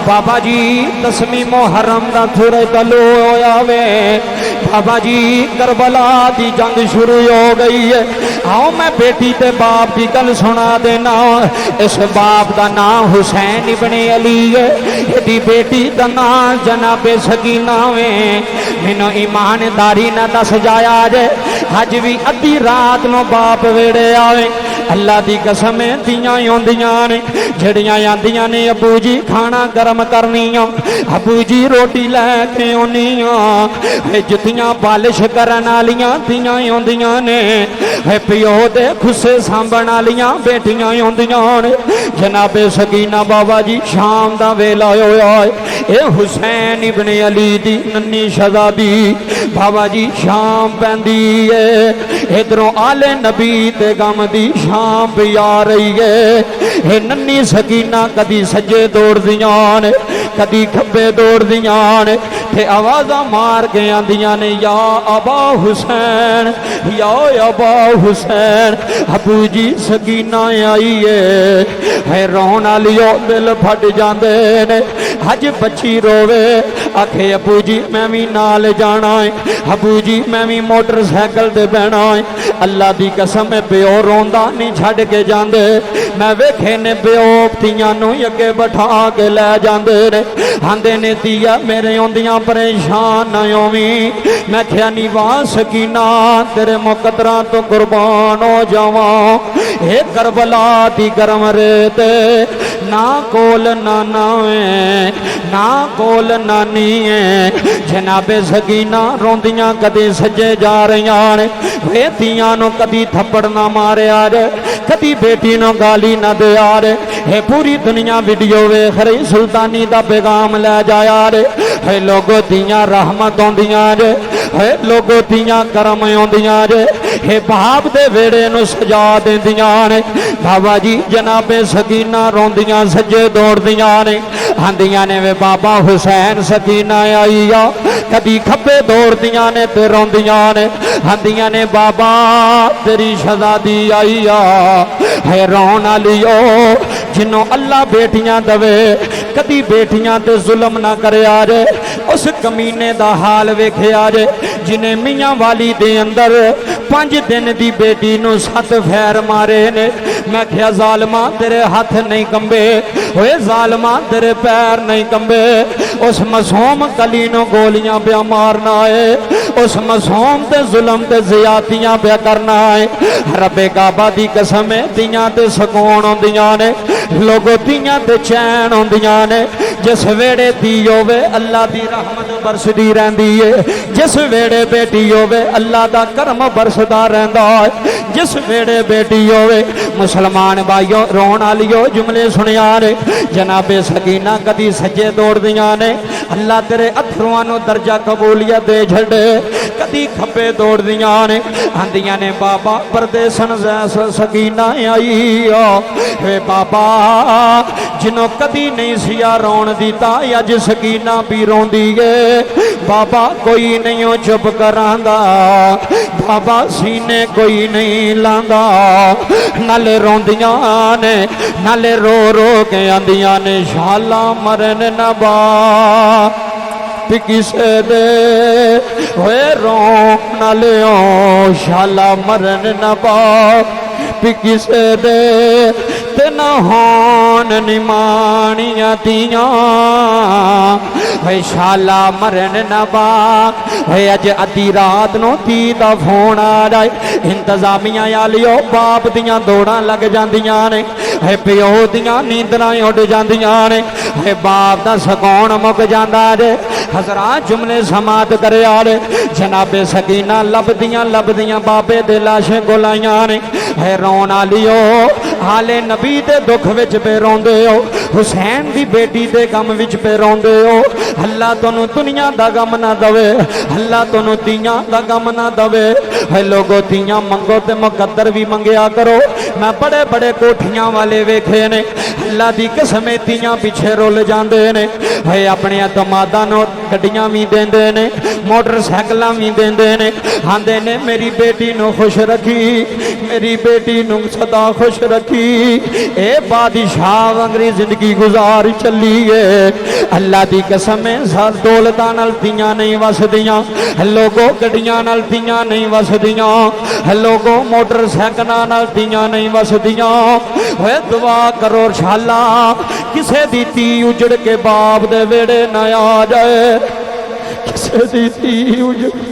बाबा जी 10वीं मुहर्रम दा सूरज तलू होया वे। बाबा जी करबला दी जंग शुरू हो गई है। आओ मैं बेटी ते बाप की गल सुना देना। इस बाप का नाम हुसैन इब्ने अली है, यदी बेटी का नाम जनाबे सकीना वे। मैनू ईमानदारी ना दस जाया जे, अज भी अद्धी रात नो बाप वेड़े आवे। अल्लाह की कसम दियां आउंदियां ने जड़ियां आंदियां ने, अबू जी खाना गर्म करनी, अबू जी रोटी लैके आनी, जुतियां पालिश करन वालियां दियां आउंदियां ने, प्यो दे खुस्से सांभण वालियां बेटियां आउंदियां ने। जनाबे सकीना बाबा जी शाम दा वेला होया है, हुसैन इब्ने अली दी नन्नी शहजादी बाबा जी शाम पैंदी है। इधरों आले नबी ते गम दी शाम भी आ रही है। नन्नी सकीना कदी सज्जे दौड़ दियां ने, कदी खब्बे दौड़ दियां ने, ते आवाज़ा मार के आंदियां ने, या अबा हुसैन, या अबा हुसैन। अबू जी सकीना आई है रोन वालियो दिल फट जाते ने। अज बच्ची रोवे आखे अबू जी मैं भी नाल जाना है, अबू जी मैं भी मोटरसाइकिल ते बहना है। अल्लाह की कसम प्यो रोंदा नहीं छड़ के जाते। मैं वेखे ने प्यो तियां नूं अगे बैठा के लै जाते ने, आंदे ने दिया मेरे आउंदियां परेशान न होवी। मैं क्या नी वाह सकीना तेरे मुकदरा तो कुर्बान हो जावा। हे करबला दी गरम रेत, ना कोल नाना है ना कोल नानी है। जनाबे सकीना रोंदियां कदी सजे जा रही ने, वे तियां नूं कदी थप्पड़ ना मारिया रे, कदी बेटी नूं गाली ना दिया रे। हे पूरी दुनिया वीडियो वेख रही, सुल्तानी दा पैगाम लै जाया रे। हे लोगो दियां रहमत आउंदियां रे, हे लोगो दियां करम आउंदियां रे। हे बाप दे वेड़े नूं सजा देंदियां ने। बाबा जी जनाबे सकीना रोंदियां सज्जे दौड़दियां ने, आंदियां ने वे बाबा हुसैन सकीना आई आ। कदी खब्बे दौड़दियां ने ते रोंदियां ने, आंदियां ने बाबा तेरी शहजादी आई आ। है रोन वालियो जिन्हों अल्लाह बेटियां दवे, कदी बेटियां ते जुल्म ना करे रे। उस कमीने दा हाल वेखिया जे जिन्हें मियाँ वाली दे अंदर 5 दिन दी बेटी नूं 7 फैर मारे ने। मैं क्या जालमा तेरे हाथ नहीं कंबे, होए जालमा तेरे पैर नहीं कंबे। उस मासूम कली नूं गोलियां पिया मारना है, उस मासूम ते जुल्म ते ज़ियादतियां पिया करना है। रब्बे काबा दी कसम दियां ते सकून आउंदियां ने, लोगों दियां ते चैन आउंदियां ने। जिस वेड़े धी होवे अल्लाह दी रहमत बरसदी रहंदी है, जिस वेड़े बेटी होवे अल्लाह दा करम बरसदा रहंदा है। जिस वेड़े बेटी होवे मुसलमान भाइयों रोन वालियो जुमले सुनिया ने। जनाबे सकीना कदी सज्जे दौड़दियां ने, अल्लाह तेरे अथरुआं नूं दर्जा कबूलियत दे छड़े, कदी खब्बे दौड़दियां ने, आंदियां ने बाबा परदेसन सकीना आई वे बाबा जिन्हों कदी नहीं सिया रोन दिता, अज सकीना भी रोंदी है। बाबा कोई नहीं हो चुप करांदा, बाबा सीने कोई नहीं लांदा। नाले रोंदियां ने नाले रो रो के आंदियां ने, शाला मरन न बा किसे दे होए रोन नाले ओ, शाला मरन न बा किसे दे ते न होन निमानिया दियां। भाई शाला मरन न बाग भाई अज अद्धी रात नो धी दा फोन आ जाए, इंतजामिया आलियो बाप दियां दौड़ां लग जांदियां ने, है प्यो दियां नींदरां उड़ जांदियां ने, है बाप दा सकून मुक जांदा जे। हज़रात जुमले समात करे आले जनाबे सकीना लभदियां बाबे दे लाशें गोलाइयां ने, है रोन आलियो हाले नबी दे दुख विच पे रोंदे हो, हुसैन दी बेटी दे गम विच पे रोंदे हो। अल्लाह तुहानू दुनिया दा गम ना दवे, अल्लाह तुहानू तियां दा गम ना दवे। है लोगो तियां मंगो ते मुकद्दर भी मंगया करो। मैं बड़े बड़े कोठियां वाले वेखे ने, अल्लाह दी कसम तियां पिछे रुल जांदे ने, है अपने दमादां नू गड्डियां भी देंदे ने मोटरसाइकिल भी देंदे ने आंदे ने मेरी बेटी नू खुश रखी मेरी बेटी नू सदा खुश रखी ए बादशाह वंगरी जिंदगी गुजार चली है अल्लाह दी कसम है दौलतां नाल धीआं नहीं वसदियां लोगो गड्डियां नाल धीआं नहीं वसदियां लोगो मोटरसाइकिलां नाल धीआं नहीं वसदियां ओए दुआ करो शाला किसे दी धी उजड़ के बाप दे वेड़े ना आ जाए किसे दी धी उजड़